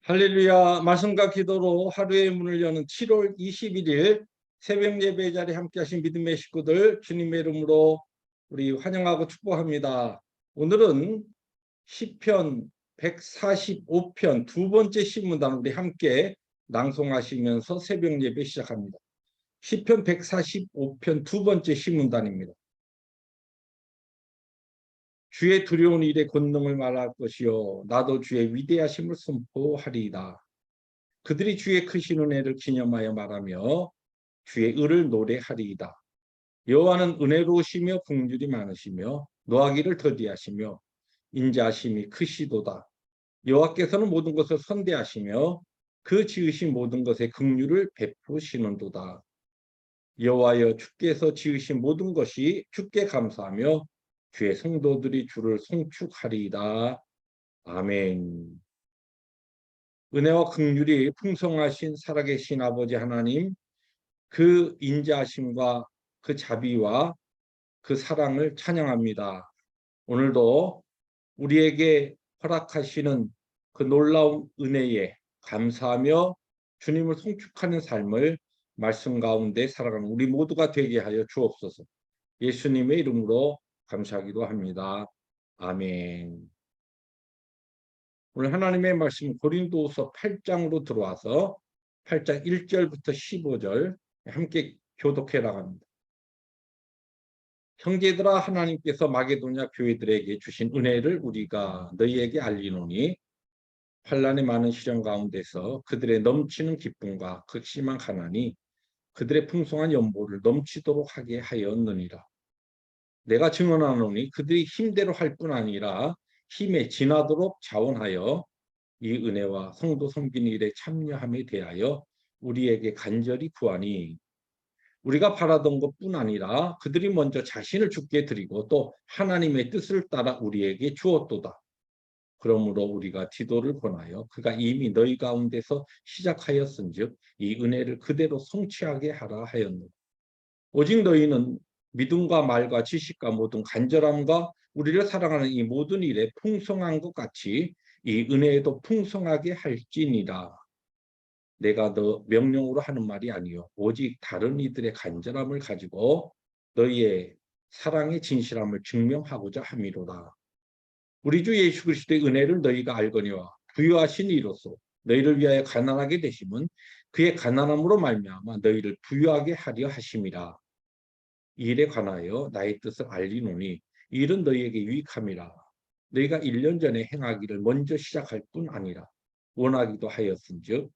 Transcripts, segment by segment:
할렐루야. 말씀과 기도로 하루의 문을 여는 7월 21일 새벽 예배 자리에 함께 하신 믿음의 식구들 주님의 이름으로 우리 환영하고 축복합니다. 오늘은 시편 145편 두 번째 시문단 우리 함께 낭송하시면서 새벽 예배 시작합니다. 시편 145편 두 번째 시문단입니다. 주의 두려운 일의 권능을 말할 것이요 나도 주의 위대하심을 선포하리이다. 그들이 주의 크신 은혜를 기념하여 말하며 주의 의를 노래하리이다. 여호와는 은혜로우시며 긍휼이 많으시며 노하기를 더디하시며 인자하심이 크시도다. 여호와께서는 모든 것을 선대하시며 그 지으신 모든 것에 긍휼을 베푸시는도다. 여호와여 주께서 지으신 모든 것이 주께 감사하며 주의 성도들이 주를 송축하리이다. 아멘. 은혜와 긍휼이 풍성하신 살아계신 아버지 하나님, 그 인자하심과 그 자비와 그 사랑을 찬양합니다. 오늘도 우리에게 허락하시는 그 놀라운 은혜에 감사하며 주님을 송축하는 삶을 말씀 가운데 살아가는 우리 모두가 되게 하여 주옵소서. 예수님의 이름으로 감사하기도 합니다. 아멘. 오늘 하나님의 말씀 고린도후서 8장으로 들어와서 8장 1절부터 15절 함께 교독해 나갑니다. 형제들아, 하나님께서 마게도냐 교회들에게 주신 은혜를 우리가 너희에게 알리노니 환난의 많은 시련 가운데서 그들의 넘치는 기쁨과 극심한 가난이 그들의 풍성한 연보를 넘치도록 하게 하였느니라. 내가 증언하노니 그들이 힘대로 할 뿐 아니라 힘에 지나도록 자원하여 이 은혜와 성도 섬기는 일에 참여함에 대하여 우리에게 간절히 구하니, 우리가 바라던 것뿐 아니라 그들이 먼저 자신을 주께 드리고 또 하나님의 뜻을 따라 우리에게 주었도다. 그러므로 우리가 디도를 권하여 그가 이미 너희 가운데서 시작하였은즉 이 은혜를 그대로 성취하게 하라 하였노라. 오직 너희는 믿음과 말과 지식과 모든 간절함과 우리를 사랑하는 이 모든 일에 풍성한 것 같이 이 은혜에도 풍성하게 할지니라. 내가 너 명령으로 하는 말이 아니요 오직 다른 이들의 간절함을 가지고 너희의 사랑의 진실함을 증명하고자 함이로다. 우리 주 예수 그리스도의 은혜를 너희가 알거니와 부유하신 이로써 너희를 위하여 가난하게 되심은 그의 가난함으로 말미암아 너희를 부유하게 하려 하심이라. 이 일에 관하여 나의 뜻을 알리노니 이 일은 너희에게 유익함이라. 너희가 1년 전에 행하기를 먼저 시작할 뿐 아니라 원하기도 하였은즉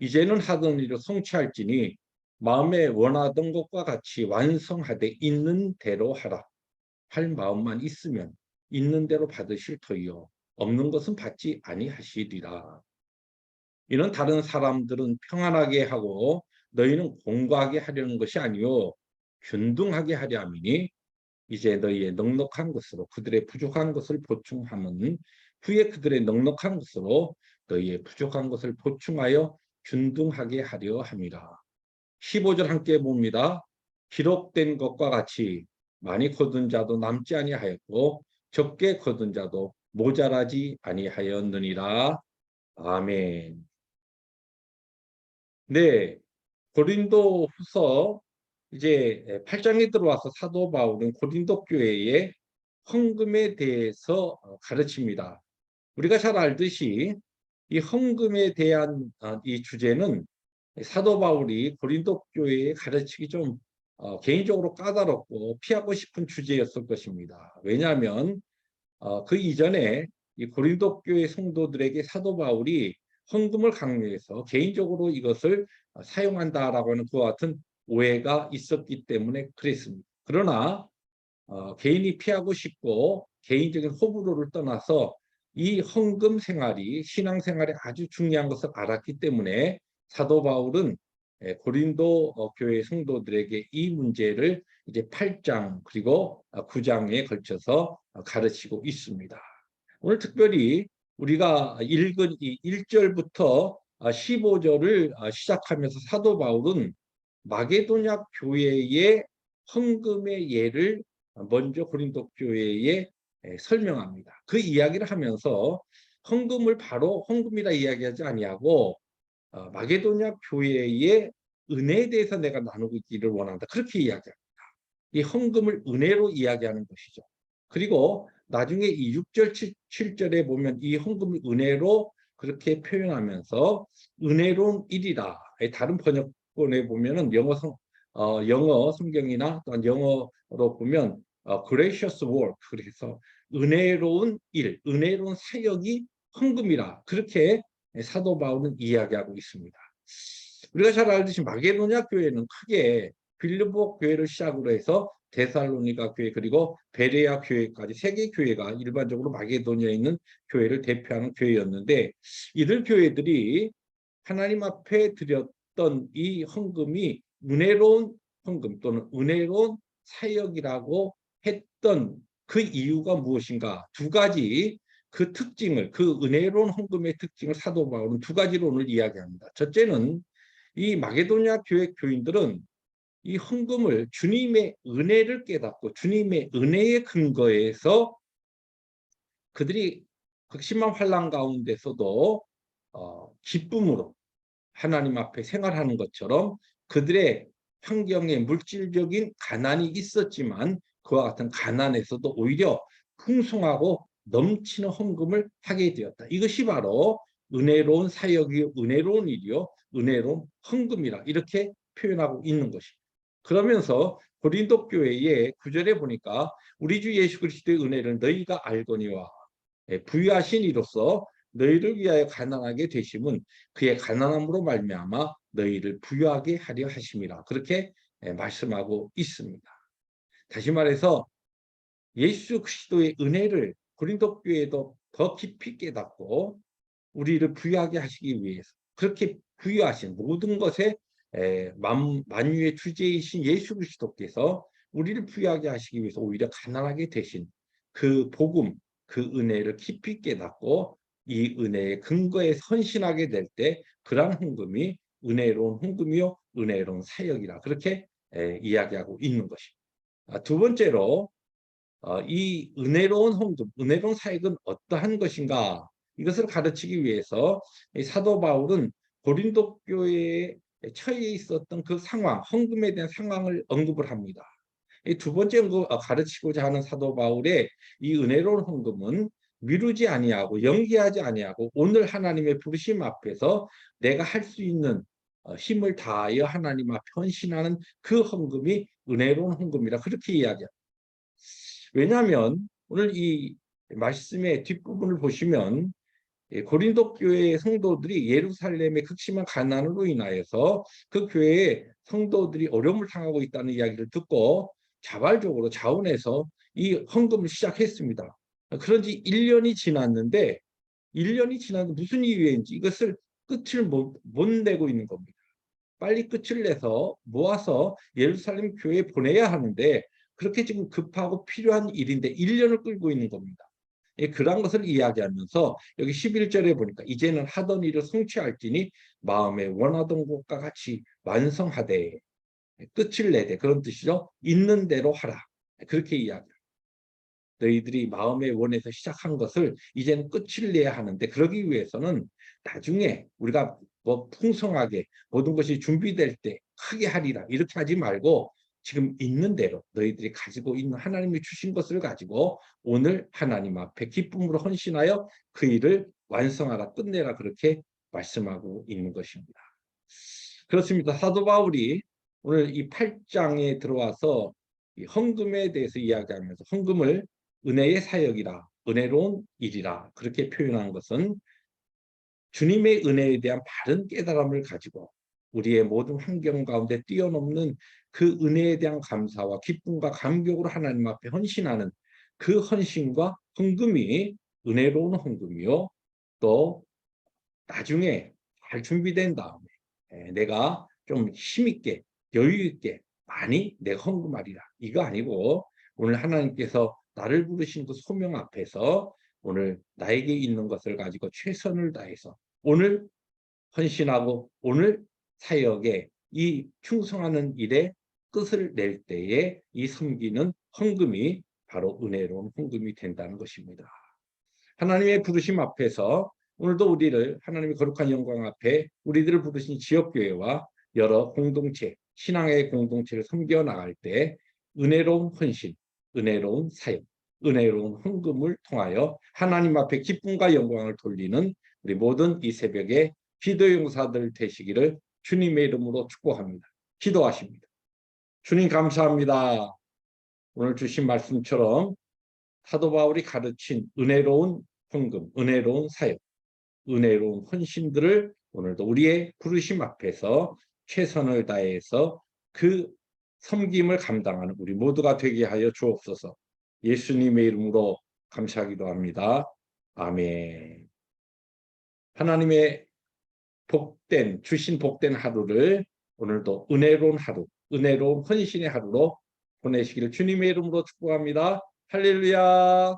이제는 하던 일을 성취할지니 마음에 원하던 것과 같이 완성하되 있는 대로 하라. 할 마음만 있으면 있는 대로 받으실 터이요 없는 것은 받지 아니하시리라. 이는 다른 사람들은 평안하게 하고 너희는 공고하게 하려는 것이 아니요 균등하게 하려 함이니 이제 너희의 넉넉한 것으로 그들의 부족한 것을 보충하면 후에 그들의 넉넉한 것으로 너희의 부족한 것을 보충하여 균등하게 하려 함이라. 15절 함께 봅니다. 기록된 것과 같이 많이 거둔 자도 남지 아니하였고 적게 거둔 자도 모자라지 아니하였느니라. 아멘. 네, 고린도 후서 이제 8장에 들어와서 사도 바울은 고린도 교회의 헌금에 대해서 가르칩니다. 우리가 잘 알듯이 이 헌금에 대한 이 주제는 사도 바울이 고린도 교회에 가르치기 좀 개인적으로 까다롭고 피하고 싶은 주제였을 것입니다. 왜냐하면 그 이전에 이 고린도 교회 성도들에게 사도 바울이 헌금을 강요해서 개인적으로 이것을 사용한다라고 하는 그와 같은 오해가 있었기 때문에 그랬습니다. 그러나 개인이 피하고 싶고 개인적인 호불호를 떠나서 이 헌금 생활이 신앙생활에 아주 중요한 것을 알았기 때문에 사도 바울은 고린도 교회 성도들에게 이 문제를 이제 8장 그리고 9장에 걸쳐서 가르치고 있습니다. 오늘 특별히 우리가 읽은 이 1절부터 15절을 시작하면서 사도 바울은 마게도냐 교회의 헌금의 예를 먼저 고린도 교회에 설명합니다. 그 이야기를 하면서 헌금을 바로 헌금이라 이야기하지 아니하고 마게도냐 교회의 은혜에 대해서 내가 나누고 있기를 원한다. 그렇게 이야기합니다. 이 헌금을 은혜로 이야기하는 것이죠. 그리고 나중에 이 6절, 7절에 보면 이 헌금을 은혜로 그렇게 표현하면서 은혜로운 일이라. 다른 번역본에 보면은 영어 성경이나 또는 영어로 보면 gracious work, 그래서 은혜로운 일, 은혜로운 사역이 헌금이라, 그렇게 사도 바울은 이야기하고 있습니다. 우리가 잘 알듯이 마게도냐 교회는 크게 빌립보 교회를 시작으로 해서 데살로니가 교회, 그리고 베레아 교회까지 세 개 교회가 일반적으로 마게도냐에 있는 교회를 대표하는 교회였는데, 이들 교회들이 하나님 앞에 드렸던 이 헌금이 은혜로운 헌금 또는 은혜로운 사역이라고 했던 그 이유가 무엇인가? 두 가지 그 특징을, 그 은혜로운 헌금의 특징을 사도 바울은 두 가지로 오늘 이야기합니다. 첫째는 이 마게도냐 교회 교인들은 이 헌금을 주님의 은혜를 깨닫고 주님의 은혜의 근거에서 그들이 극심한 환난 가운데서도 기쁨으로 하나님 앞에 생활하는 것처럼, 그들의 환경에 물질적인 가난이 있었지만 그와 같은 가난에서도 오히려 풍성하고 넘치는 헌금을 하게 되었다. 이것이 바로 은혜로운 사역이요, 은혜로운 일이요, 은혜로운 헌금이라, 이렇게 표현하고 있는 것입니다. 그러면서 고린도 교회의 9절에 보니까 우리 주 예수 그리스도의 은혜를 너희가 알거니와 부유하신 이로써 너희를 위하여 가난하게 되심은 그의 가난함으로 말미암아 너희를 부유하게 하려 하심이라, 그렇게 말씀하고 있습니다. 다시 말해서 예수 그리스도의 은혜를 고린도 교회도 더 깊이 깨닫고 우리를 부유하게 하시기 위해서, 그렇게 부유하신 모든 것에 만유의 주제이신 예수 그리스도께서 우리를 부유하게 하시기 위해서 오히려 가난하게 되신 그 복음, 그 은혜를 깊이 깨닫고 이 은혜의 근거에 헌신하게 될 때 그러한 헌금이 은혜로운 헌금이요, 은혜로운 사역이라, 그렇게 이야기하고 있는 것입니다. 두 번째로 이 은혜로운 헌금, 은혜로운 사역은 어떠한 것인가, 이것을 가르치기 위해서 사도 바울은 고린도 교회에 처해 있었던 그 상황, 헌금에 대한 상황을 언급을 합니다. 이 두 번째 가르치고자 하는 사도 바울의 이 은혜로운 헌금은 미루지 아니하고 연기하지 아니하고 오늘 하나님의 부르심 앞에서 내가 할 수 있는 힘을 다하여 하나님 앞에 헌신하는 그 헌금이 은혜로운 헌금이라, 그렇게 이야기합니다. 왜냐하면 오늘 이 말씀의 뒷부분을 보시면 고린도 교회의 성도들이 예루살렘의 극심한 가난으로 인하여서 그 교회의 성도들이 어려움을 당하고 있다는 이야기를 듣고 자발적으로 자원해서 이 헌금을 시작했습니다. 그런 지 1년이 지났는데 1년이 지났는데 무슨 이유인지 이것을 끝을 못 내고 있는 겁니다. 빨리 끝을 내서 모아서 예루살렘 교회에 보내야 하는데 그렇게 지금 급하고 필요한 일인데 1년을 끌고 있는 겁니다. 그런 것을 이야기하면서 여기 11절에 보니까 이제는 하던 일을 성취할지니 마음에 원하던 것과 같이 완성하되, 끝을 내되, 그런 뜻이죠. 있는 대로 하라, 그렇게 이야기합니다. 너희들이 마음에 원해서 시작한 것을 이제는 끝을 내야 하는데, 그러기 위해서는 나중에 우리가 뭐 풍성하게 모든 것이 준비될 때 크게 하리라, 이렇게 하지 말고 지금 있는 대로 너희들이 가지고 있는 하나님이 주신 것을 가지고 오늘 하나님 앞에 기쁨으로 헌신하여 그 일을 완성하라, 끝내라, 그렇게 말씀하고 있는 것입니다. 그렇습니다. 사도 바울이 오늘 이 8장에 들어와서 이 헌금에 대해서 이야기하면서 헌금을 은혜의 사역이라, 은혜로운 일이라, 그렇게 표현한 것은 주님의 은혜에 대한 바른 깨달음을 가지고 우리의 모든 환경 가운데 뛰어넘는 그 은혜에 대한 감사와 기쁨과 감격으로 하나님 앞에 헌신하는 그 헌신과 헌금이 은혜로운 헌금이요, 또 나중에 잘 준비된 다음에 내가 좀 힘있게 여유있게 많이 내가 헌금하리라, 이거 아니고 오늘 하나님께서 나를 부르신 그 소명 앞에서 오늘 나에게 있는 것을 가지고 최선을 다해서 오늘 헌신하고 오늘 사역에 이 충성하는 일에 끝을 낼 때에 이 섬기는 헌금이 바로 은혜로운 헌금이 된다는 것입니다. 하나님의 부르심 앞에서 오늘도 우리를 하나님의 거룩한 영광 앞에 우리들을 부르신 지역교회와 여러 공동체, 신앙의 공동체를 섬겨 나갈 때 은혜로운 헌신, 은혜로운 사역, 은혜로운 헌금을 통하여 하나님 앞에 기쁨과 영광을 돌리는 우리 모든 이 새벽에 기도 용사들 되시기를 주님의 이름으로 축복합니다. 기도하십니다. 주님 감사합니다. 오늘 주신 말씀처럼 사도 바울이 가르친 은혜로운 헌금, 은혜로운 사역, 은혜로운 헌신들을 오늘도 우리의 부르심 앞에서 최선을 다해서 그 섬김을 감당하는 우리 모두가 되게 하여 주옵소서. 예수님의 이름으로 감사하기도 합니다. 아멘. 하나님의 주신 복된 하루를 오늘도 은혜로운 하루, 은혜로운 헌신의 하루로 보내시기를 주님의 이름으로 축복합니다. 할렐루야.